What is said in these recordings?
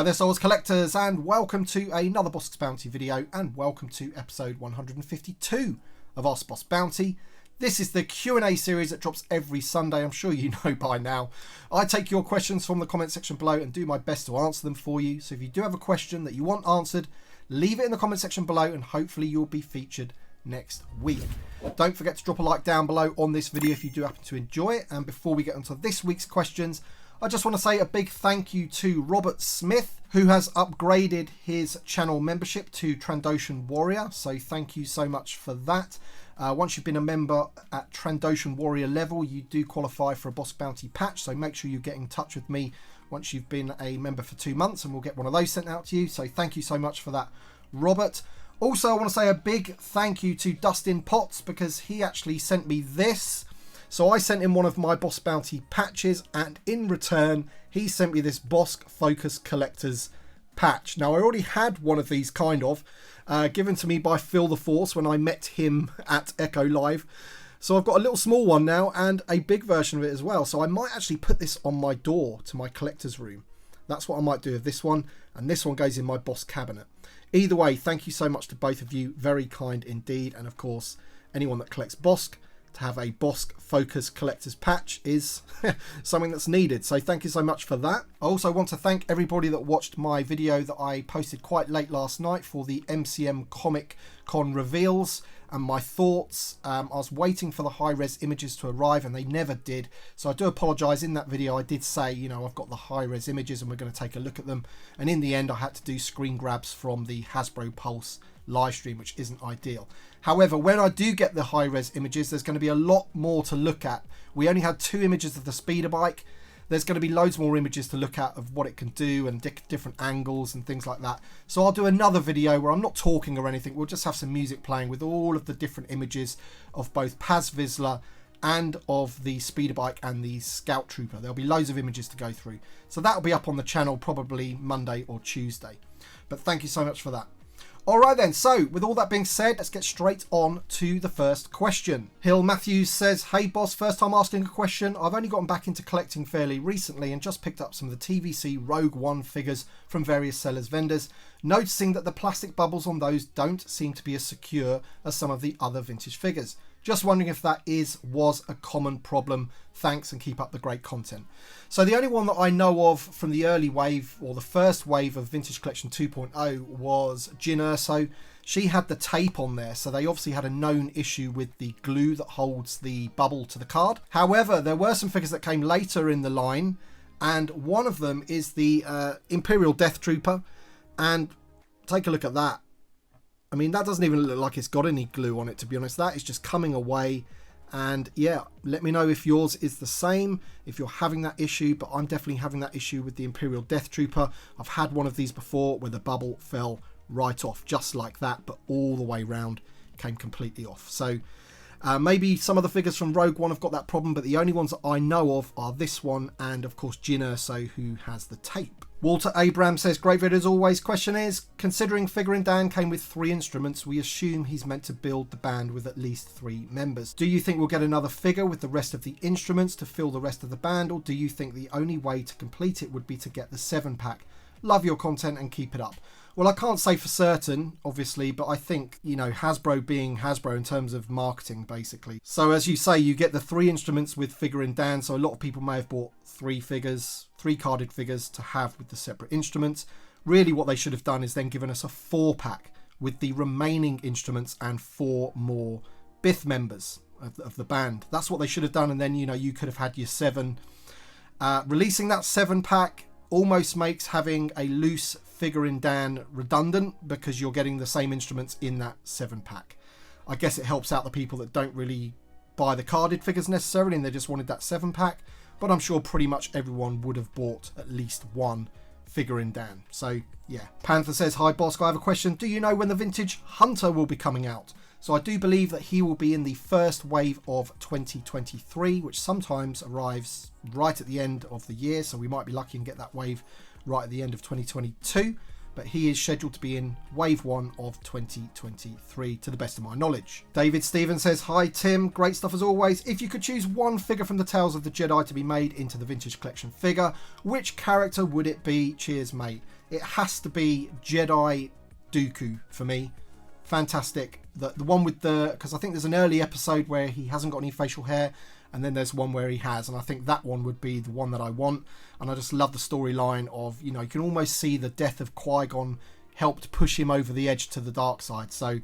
Hi there, Souls Collectors, and welcome to another Bossk Bounty video, and welcome to episode 152 of Ask Boss Bounty. This is the Q&A series that drops every Sunday. I'm sure you know by now. I take your questions from the comment section below and do my best to answer them for you. So if you do have a question that you want answered, leave it in the comment section below and hopefully you'll be featured next week. Don't forget to drop a like down below on this video if you do happen to enjoy it. And before we get onto this week's questions, I just want to say a big thank you to Robert Smith, who has upgraded his channel membership to Trandoshan Warrior. So thank you so much for that. Once you've been a member at Trandoshan Warrior level, you do qualify for a Bossk Bounty patch. So make sure you get in touch with me once you've been a member for 2 months and we'll get one of those sent out to you. So thank you so much for that, Robert. Also, I want to say a big thank you to Dustin Potts because he actually sent me this. So I sent him one of my Bossk Bounty patches, and in return, he sent me this Bossk Focus Collector's patch. Now, I already had one of these given to me by Phil the Force when I met him at Echo Live. So I've got a little small one now and a big version of it as well. So I might actually put this on my door to my collector's room. That's what I might do with this one, and this one goes in my Bossk cabinet. Either way, thank you so much to both of you. Very kind indeed. And of course, anyone that collects Bossk, to have a Bossk Focus Collector's patch is something that's needed. So thank you so much for that. I also want to thank everybody that watched my video that I posted quite late last night for the MCM Comic Con reveals and my thoughts. I was waiting for the high-res images to arrive and they never did. So I do apologise. In that video I did say, you know, I've got the high-res images and we're going to take a look at them. And in the end I had to do screen grabs from the Hasbro Pulse live stream, which isn't ideal. However, when I do get the high-res images, there's going to be a lot more to look at. We only had 2 images of the speeder bike. There's going to be loads more images to look at of what it can do and different angles and things like that. So I'll do another video where I'm not talking or anything. We'll just have some music playing with all of the different images of both Paz Vizsla and of the speeder bike and the scout trooper. There'll be loads of images to go through. So that'll be up on the channel probably Monday or Tuesday. But thank you so much for that. Alright then, so with all that being said, let's get straight on to the first question. Hill Matthews says, "Hey boss, first time asking a question. I've only gotten back into collecting fairly recently and just picked up some of the TVC Rogue One figures from various sellers vendors, noticing that the plastic bubbles on those don't seem to be as secure as some of the other vintage figures. Just wondering if that was a common problem. Thanks and keep up the great content." So the only one that I know of from the early wave, or the first wave of Vintage Collection 2.0, was Jyn Erso. She had the tape on there, so they obviously had a known issue with the glue that holds the bubble to the card. However, there were some figures that came later in the line, and one of them is the Imperial Death Trooper. And take a look at that. I mean, that doesn't even look like it's got any glue on it, to be honest. That is just coming away. And yeah, let me know if yours is the same, if you're having that issue. But I'm definitely having that issue with the Imperial Death Trooper. I've had one of these before where the bubble fell right off, just like that, but all the way round, came completely off. So maybe some of the figures from Rogue One have got that problem, but the only ones that I know of are this one and, of course, Jyn Erso, who has the tape. Walter Abraham says, "Great vid as always. Question is, considering Figurin' Dan came with 3 instruments, we assume he's meant to build the band with at least 3 members. Do you think we'll get another figure with the rest of the instruments to fill the rest of the band, or do you think the only way to complete it would be to get the 7-pack? Love your content and keep it up." Well, I can't say for certain, obviously, but I think, you know, Hasbro being Hasbro in terms of marketing, basically. So as you say, you get the 3 instruments with Figurin' Dan, so a lot of people may have bought 3 figures, 3 carded figures to have with the separate instruments. Really what they should have done is then given us a 4-pack with the remaining instruments and 4 more Bith members of the band. That's what they should have done, and then, you know, you could have had your 7. Releasing that 7-pack almost makes having a loose Figurin' Dan redundant because you're getting the same instruments in that 7-pack. I guess it helps out the people that don't really buy the carded figures necessarily and they just wanted that 7-pack, but I'm sure pretty much everyone would have bought at least 1 Figurin' Dan. So yeah. Panther says, "Hi Bossk, I have a question. Do you know when the Vintage Hunter will be coming out?" So I do believe that he will be in the first wave of 2023, which sometimes arrives right at the end of the year. So we might be lucky and get that wave right at the end of 2022. but he is scheduled to be in Wave 1 of 2023, to the best of my knowledge. David Stevens says, hi Tim, great stuff as always. If you could choose one figure from the Tales of the Jedi to be made into the Vintage Collection figure, which character would it be? Cheers, mate. It has to be Jedi Dooku for me. Fantastic. The one with because I think there's an early episode where he hasn't got any facial hair, and then there's one where he has, and I think that one would be the one that I want. And I just love the storyline of, you can almost see the death of Qui-Gon helped push him over the edge to the dark side. So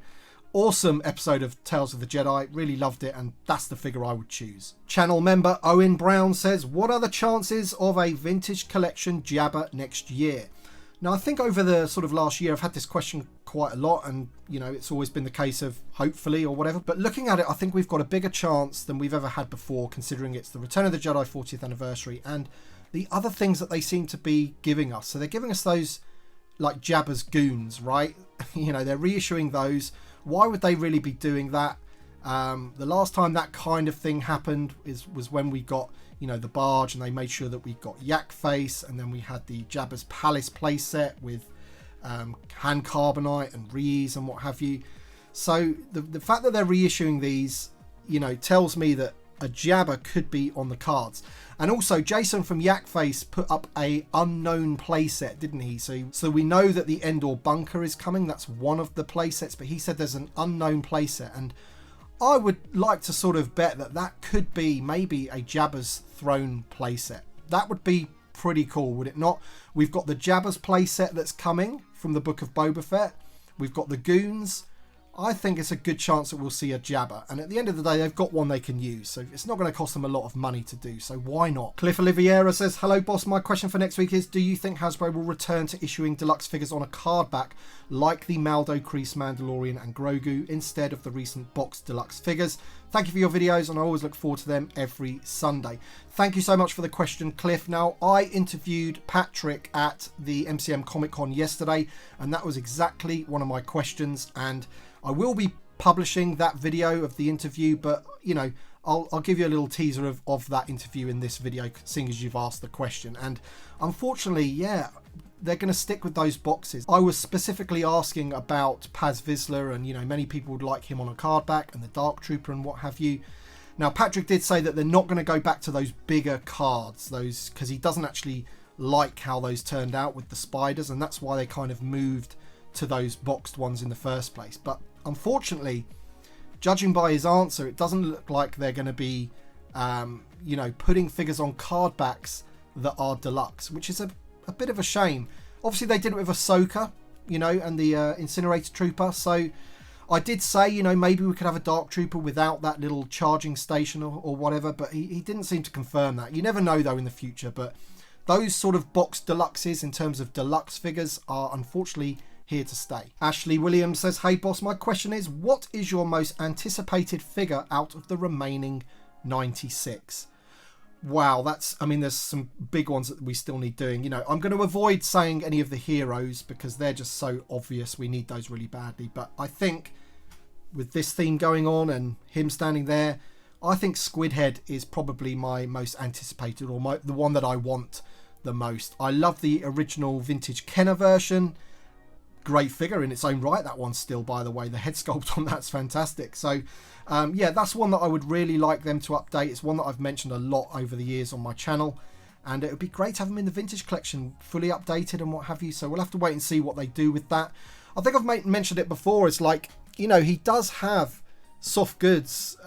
awesome episode of Tales of the Jedi, really loved it, and that's the figure I would choose. Channel member Owen Brown says, what are the chances of a Vintage Collection Jabba next year? Now, I think over the sort of last year, I've had this question quite a lot, and, it's always been the case of hopefully or whatever. But looking at it, I think we've got a bigger chance than we've ever had before, considering it's the Return of the Jedi 40th anniversary and the other things that they seem to be giving us. So they're giving us those, like, Jabba's goons, right? They're reissuing those. Why would they really be doing that? The last time that kind of thing happened was when we got, the barge, and they made sure that we got Yak Face, and then we had the Jabba's Palace playset with hand carbonite and Rees and what have you. So the fact that they're reissuing these, tells me that a Jabba could be on the cards. And also Jason from Yak Face put up a unknown playset, didn't he? So we know that the Endor bunker is coming. That's one of the playsets, but he said there's an unknown playset, and I would like to sort of bet that could be maybe a Jabba's Throne playset. That would be pretty cool, would it not? We've got the Jabba's playset that's coming from the Book of Boba Fett. We've got the Goons. I think it's a good chance that we'll see a Jabba. And at the end of the day, they've got one they can use. So it's not going to cost them a lot of money to do. So why not? Cliff Oliveira says, hello, boss. My question for next week is, do you think Hasbro will return to issuing deluxe figures on a card back like the Maldo Kreese Mandalorian and Grogu instead of the recent boxed deluxe figures? Thank you for your videos, and I always look forward to them every Sunday. Thank you so much for the question, Cliff. Now, I interviewed Patrick at the MCM Comic Con yesterday, and that was exactly one of my questions. And I will be publishing that video of the interview, but, I'll give you a little teaser of that interview in this video, seeing as you've asked the question. And unfortunately, yeah, they're going to stick with those boxes. I was specifically asking about Paz Vizsla, and many people would like him on a card back, and the Dark Trooper and what have you. Now, Patrick did say that they're not going to go back to those bigger cards, because he doesn't actually like how those turned out with the spiders, and that's why they kind of moved to those boxed ones in the first place. But unfortunately, judging by his answer, it doesn't look like they're going to be putting figures on card backs that are deluxe, which is a bit of a shame. Obviously they did it with Ahsoka, and the Incinerator Trooper. So I did say, maybe we could have a Dark Trooper without that little charging station or whatever, but he didn't seem to confirm that. You never know though in the future, but those sort of boxed deluxes in terms of deluxe figures are unfortunately here to stay. Ashley Williams says, hey boss, my question is, what is your most anticipated figure out of the remaining 96? Wow, there's some big ones that we still need doing. I'm going to avoid saying any of the heroes because they're just so obvious. We need those really badly. But I think with this theme going on and him standing there, I think Squidhead is probably my most anticipated, or the one that I want the most. I love the original vintage Kenner version. Great figure in its own right, that one still, by the way. The head sculpt on that's fantastic. So yeah, that's one that I would really like them to update. It's one that I've mentioned a lot over the years on my channel, and it would be great to have them in the vintage collection fully updated and what have you. So we'll have to wait and see what they do with that. I think I've mentioned it before. It's like, he does have soft goods,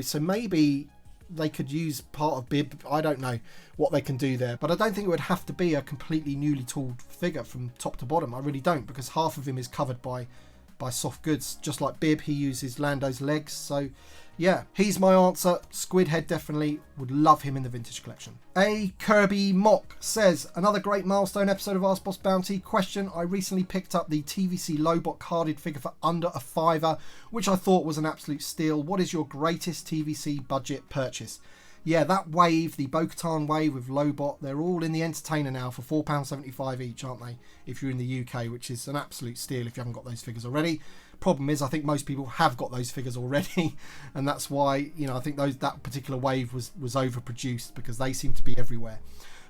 so maybe they could use part of Bib. I don't know what they can do there, but I don't think it would have to be a completely newly tooled figure from top to bottom. I really don't, because half of him is covered by soft goods. Just like Bib, he uses Lando's legs. So yeah, he's my answer. Squidhead, definitely would love him in the vintage collection. A Kirby Mock says, another great milestone episode of Ask Boss Bounty. Question, I recently picked up the TVC Lobot carded figure for under a £5, which I thought was an absolute steal. What is your greatest TVC budget purchase? Yeah, that wave, the Bo-Katan wave with Lobot, they're all in the Entertainer now for £4.75 each, aren't they? If you're in the UK, which is an absolute steal if you haven't got those figures already. Problem is, I think most people have got those figures already, and that's why, I think that particular wave was overproduced, because they seem to be everywhere.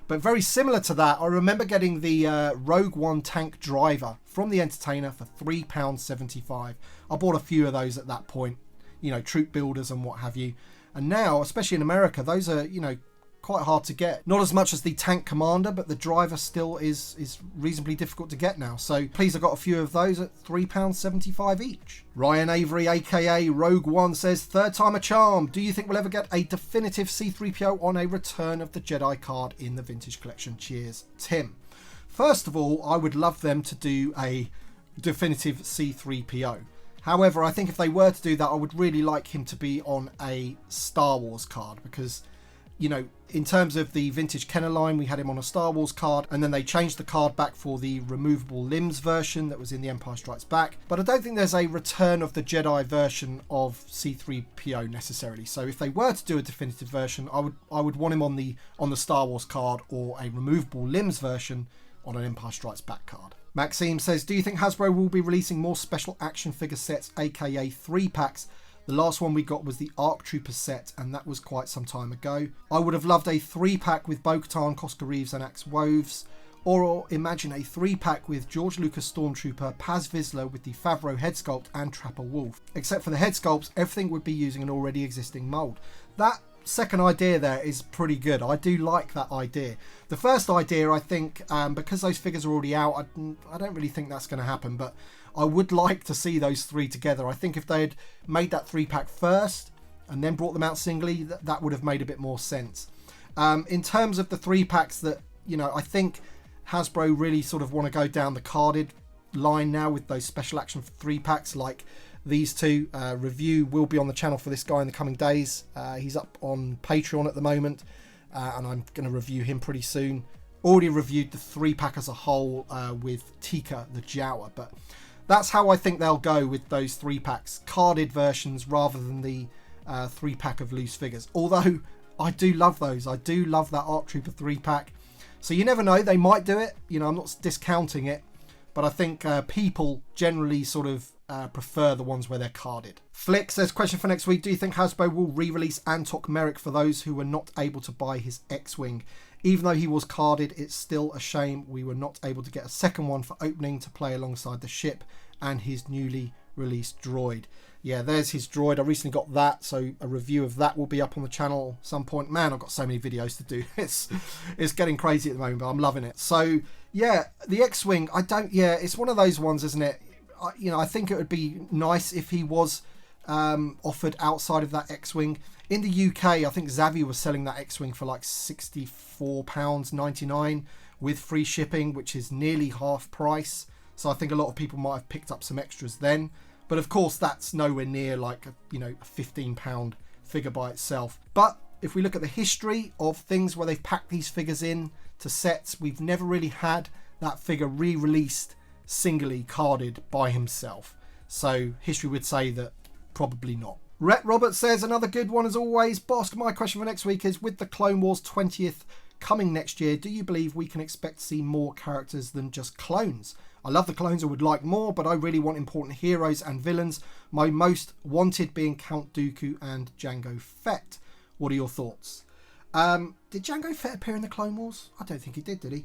But very similar to that, I remember getting the Rogue One tank driver from the Entertainer for £3.75. I bought a few of those at that point, you know, troop builders and what have you. And now, especially in America, those are, you know, quite hard to get. Not as much as the tank commander, but the driver still is reasonably difficult to get now. So please, I got a few of those at £3.75 each. Ryan Avery, aka Rogue One, says, third time a charm. Do you think we'll ever get a definitive C-3PO on a Return of the Jedi card in the Vintage Collection? Cheers, Tim. First of all, I would love them to do a definitive C-3PO. However, I think if they were to do that, I would really like him to be on a Star Wars card, because, you know, in terms of the vintage Kenner line, we had him on a Star Wars card, and then they changed the card back for the removable limbs version that was in the Empire Strikes Back. But I don't think there's a Return of the Jedi version of C-3PO necessarily. So if they were to do a definitive version, I would want him on the Star Wars card, or a removable limbs version on an Empire Strikes Back card. Maxime says, do you think Hasbro will be releasing more special action figure sets, aka 3-packs? The last one we got was the ARC Trooper set, and that was quite some time ago. I would have loved a 3-pack with Bo-Katan, Koska Reeves and Axe Woves, or imagine a 3-pack with George Lucas Stormtrooper, Paz Vizsla with the Favreau head sculpt and Trapper Wolf. Except for the head sculpts, everything would be using an already existing mould. That second idea there is pretty good. I do like that idea. The first idea, I think, because those figures are already out, I don't really think that's going to happen, but I would like to see those three together. I think if they had made that 3-pack first and then brought them out singly, that would have made a bit more sense. In terms of the 3-packs that, you know, I think Hasbro really sort of want to go down the carded line now with those special action 3-packs like these two. Review will be on the channel for this guy in the coming days. He's up on Patreon at the moment, and I'm going to review him pretty soon. Already reviewed the 3-pack as a whole with Tika the Jawa, but that's how I think they'll go with those 3-packs, carded versions rather than the 3-pack of loose figures. Although I do love those. I do love that ARC Trooper 3-pack. So you never know, they might do it. You know, I'm not discounting it, but I think people generally sort of prefer the ones where they're carded. Flick says, question for next week. Do you think Hasbro will re-release Ahtok Merrick for those who were not able to buy his X-Wing? Even though he was carded, it's still a shame we were not able to get a second one for opening to play alongside the ship and his newly released droid. Yeah, there's his droid. I recently got that, so a review of that will be up on the channel at some point. Man, I've got so many videos to do. It's getting crazy at the moment, but I'm loving it. So yeah, the X-Wing, it's one of those ones, isn't it? I think it would be nice if he was offered outside of that X-Wing. In the UK, I think Xavier was selling that X-Wing for like £64.99 with free shipping, which is nearly half price. So I think a lot of people might have picked up some extras then. But of course, that's nowhere near like a £15 figure by itself. But if we look at the history of things where they've packed these figures in to sets, we've never really had that figure re-released singly carded by himself. So history would say that probably not. Rhett Roberts says, another good one as always. Bossk, my question for next week is, with the Clone Wars 20th coming next year, do you believe we can expect to see more characters than just clones? I love the clones, I would like more, but I really want important heroes and villains. My most wanted being Count Dooku and Jango Fett. What are your thoughts? Did Jango Fett appear in the Clone Wars? I don't think he did he?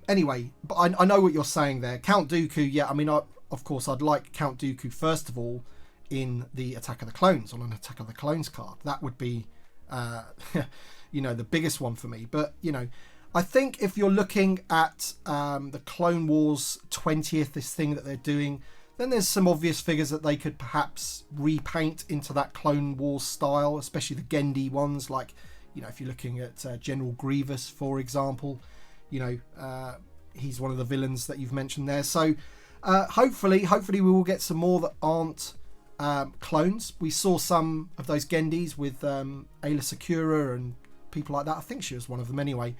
Anyway, but I know what you're saying there. Count Dooku, yeah, I mean, of course, I'd like Count Dooku, first of all, in the Attack of the Clones, on an Attack of the Clones card. That would be, the biggest one for me. But, I think if you're looking at the Clone Wars 20th, this thing that they're doing, then there's some obvious figures that they could perhaps repaint into that Clone Wars style, especially the Gendy ones, like, if you're looking at General Grievous, for example, he's one of the villains that you've mentioned there. So hopefully we will get some more that aren't clones. We saw some of those Gendys with Ayla Secura and people like that. I think she was one of them anyway.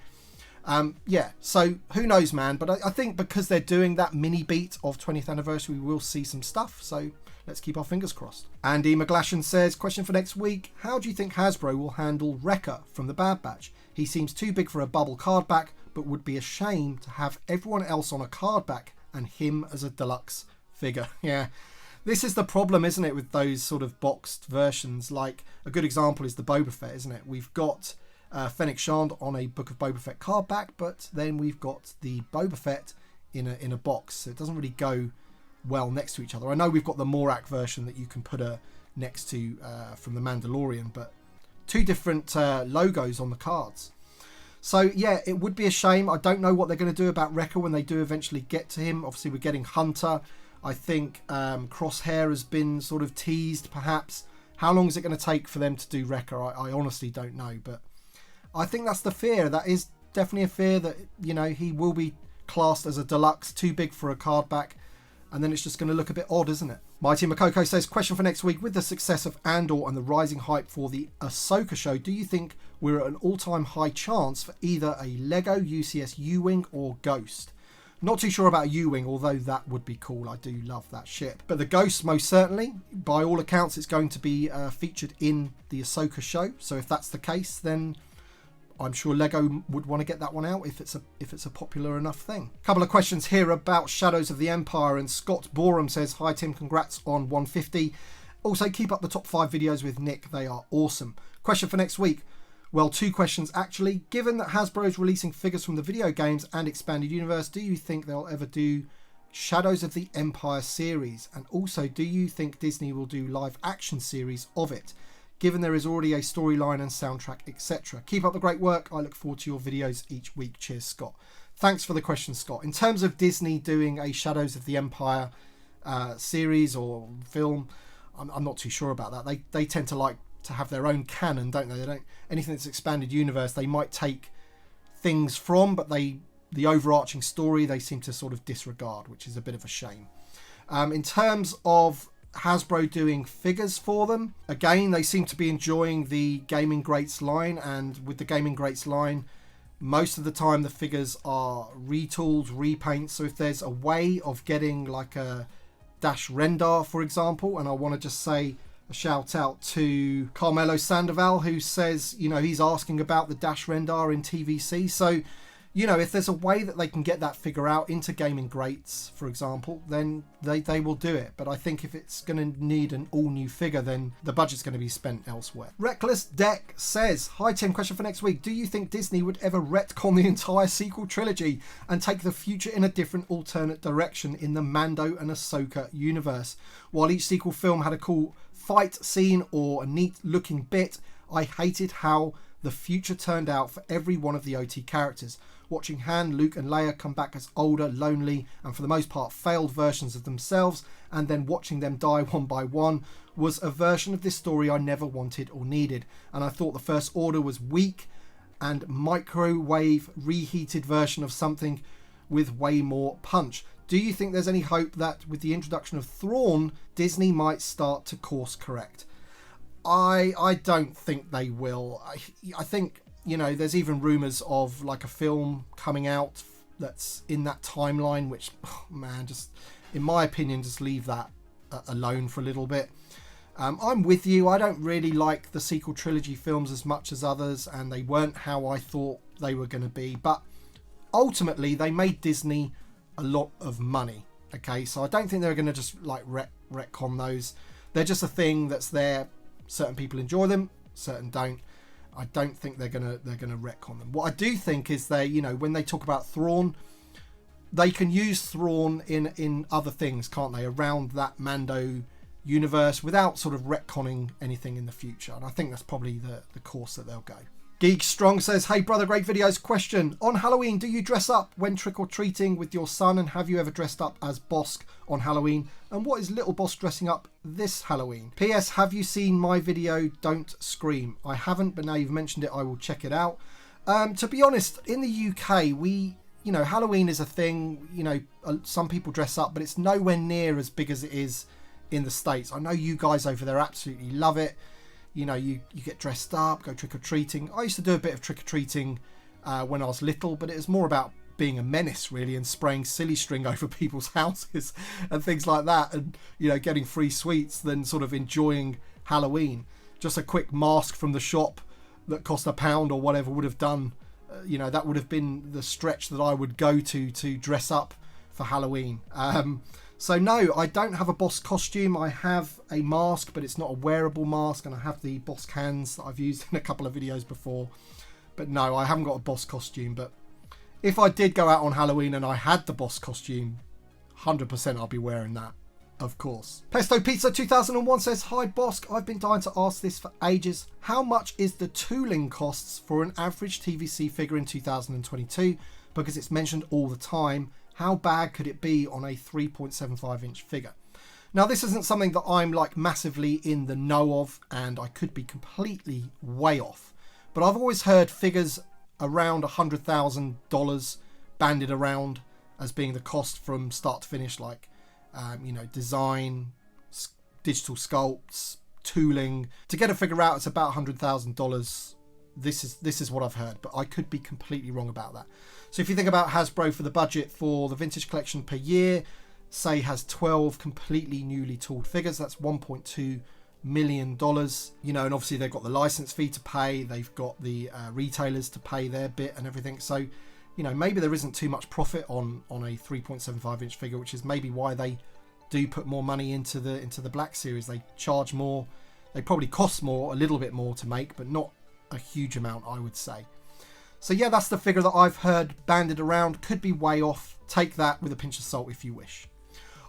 So who knows, man, but I think because they're doing that mini beat of 20th anniversary, we will see some stuff, so let's keep our fingers crossed. Andy McGlashan says, question for next week, how do you think Hasbro will handle Wrecker from the Bad Batch? He seems too big for a bubble card back, but would be a shame to have everyone else on a card back and him as a deluxe figure. Yeah, this is the problem, isn't it, with those sort of boxed versions. Like, a good example is the Boba Fett, isn't it? We've got Fennec Shand on a Book of Boba Fett card back, but then we've got the Boba Fett in a box, so it doesn't really go well next to each other. I know we've got the Morak version that you can put next to from the Mandalorian, but two different logos on the cards. So yeah, it would be a shame. I don't know what they're going to do about Wrecker when they do eventually get to him. Obviously we're getting Hunter. I think Crosshair has been sort of teased perhaps. How long is it going to take for them to do Wrecker? I honestly don't know, but I think that's the fear. That is definitely a fear that, you know, he will be classed as a deluxe, too big for a card back, and then it's just going to look a bit odd, isn't it? Mighty Makoko says, question for next week. With the success of Andor and the rising hype for the Ahsoka show, do you think we're at an all-time high chance for either a Lego UCS Uwing or Ghost? Not too sure about Uwing, although that would be cool. I do love that ship. But the Ghost, most certainly. By all accounts, it's going to be featured in the Ahsoka show. So if that's the case, then I'm sure Lego would want to get that one out if it's a popular enough thing. Couple of questions here about Shadows of the Empire, and Scott Borum says, hi Tim, congrats on 150. Also, keep up the top 5 videos with Nick. They are awesome. Question for next week. Well, 2 questions actually. Given that Hasbro is releasing figures from the video games and expanded universe, do you think they'll ever do Shadows of the Empire series? And also, do you think Disney will do live action series of it, given there is already a storyline and soundtrack, etc.? Keep up the great work. I look forward to your videos each week. Cheers, Scott. Thanks for the question, Scott. In terms of Disney doing a Shadows of the Empire series or film, I'm not too sure about that. They tend to like to have their own canon, don't they? They don't, anything that's expanded universe, they might take things from, but the overarching story they seem to sort of disregard, which is a bit of a shame. In terms of Hasbro doing figures for them, again, they seem to be enjoying the Gaming Greats line, and with the Gaming Greats line, most of the time the figures are retools, repaints. So if there's a way of getting like a Dash Rendar, for example, and I want to just say a shout out to Carmelo Sandoval, who says, you know, he's asking about the Dash Rendar in TVC. So, you know, if there's a way that they can get that figure out into Gaming Greats, for example, then they will do it. But I think if it's going to need an all-new figure, then the budget's going to be spent elsewhere. Reckless Deck says, hi Tim, question for next week. Do you think Disney would ever retcon the entire sequel trilogy and take the future in a different alternate direction in the Mando and Ahsoka universe? While each sequel film had a cool fight scene or a neat looking bit, I hated how the future turned out for every one of the OT characters. Watching Han, Luke and Leia come back as older, lonely, and for the most part failed versions of themselves, and then watching them die one by one, was a version of this story I never wanted or needed. And I thought the First Order was weak and microwave reheated version of something with way more punch. Do you think there's any hope that with the introduction of Thrawn, Disney might start to course correct? I don't think they will. I think, you know, there's even rumours of like a film coming out that's in that timeline, which, oh man, just, in my opinion, just leave that alone for a little bit. I'm with you. I don't really like the sequel trilogy films as much as others, and they weren't how I thought they were going to be. But ultimately, they made Disney a lot of money. Okay, so I don't think they're going to just like retcon those. They're just a thing that's there. Certain people enjoy them, certain don't. I don't think they're gonna retcon them. What I do think is they, you know, when they talk about Thrawn, they can use Thrawn in other things, can't they, around that Mando universe without sort of retconning anything in the future. And I think that's probably the course that they'll go. Geek Strong says, hey brother, great videos. Question, on Halloween, do you dress up when trick-or-treating with your son, and have you ever dressed up as Bossk on Halloween? And what is Little Boss dressing up this Halloween? PS, have you seen my video, Don't Scream? I haven't, but now you've mentioned it, I will check it out. To be honest, in the UK, you know, Halloween is a thing, you know, some people dress up, but it's nowhere near as big as it is in the States. I know you guys over there absolutely love it. You know, you get dressed up, go trick-or-treating. I used to do a bit of trick-or-treating when I was little, but it was more about being a menace, really, and spraying silly string over people's houses and things like that, and, you know, getting free sweets than sort of enjoying Halloween. Just a quick mask from the shop that cost £1 or whatever would have done, you know, that would have been the stretch that I would go to dress up for Halloween. So no, I don't have a Bossk costume. I have a mask, but it's not a wearable mask, and I have the Bossk hands that I've used in a couple of videos before. But no, I haven't got a Bossk costume. But if I did go out on Halloween and I had the Bossk costume, 100% I'll be wearing that, of course. Pesto Pizza 2001 says, "Hi Bossk, I've been dying to ask this for ages. How much is the tooling costs for an average TVC figure in 2022? Because it's mentioned all the time. How bad could it be on a 3.75 inch figure?" Now, this isn't something that I'm like massively in the know of, and I could be completely way off. But I've always heard figures around $100,000 banded around as being the cost from start to finish, like, you know, design, digital sculpts, tooling. To get a figure out, it's about $100,000. This is what I've heard, but I could be completely wrong about that. So if you think about Hasbro, for the budget for the vintage collection per year, say has 12 completely newly tooled figures, that's $1.2 million. You know, and obviously they've got the license fee to pay, they've got the retailers to pay their bit and everything. So, you know, maybe there isn't too much profit on a 3.75 inch figure, which is maybe why they do put more money into the Black Series. They charge more, they probably cost more, a little bit more to make, but not a huge amount, I would say. So yeah, that's the figure that I've heard banded around. Could be way off. Take that with a pinch of salt if you wish.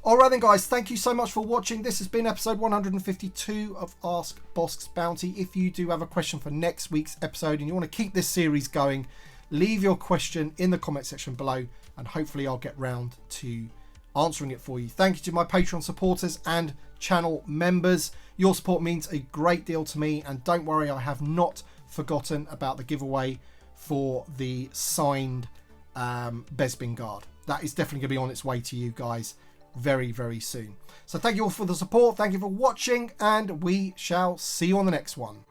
Alright then guys, thank you so much for watching. This has been episode 152 of Ask Bossk's Bounty. If you do have a question for next week's episode and you want to keep this series going, leave your question in the comment section below and hopefully I'll get round to answering it for you. Thank you to my Patreon supporters and channel members. Your support means a great deal to me, and don't worry, I have not forgotten about the giveaway for the signed Bespin guard. That is definitely going to be on its way to you guys very, very soon. So thank you all for the support, thank you for watching, and we shall see you on the next one.